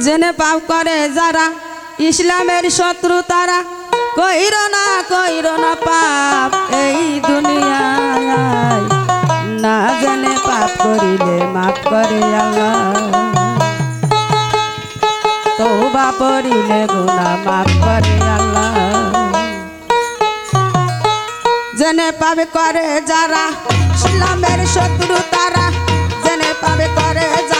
জেনে পাপ করে যারা ইসলামের শত্রু তারা কইর না পাপ এই দুনিয়ায় না জেনে পাপ করিলে মাফ করে আল্লাহ তওবা পড়িলে গুনাহ মাফ করে আল্লাহ জেনে পাপ করে যারা ইসলামের শত্রু তারা জেনে পাপ করে যারা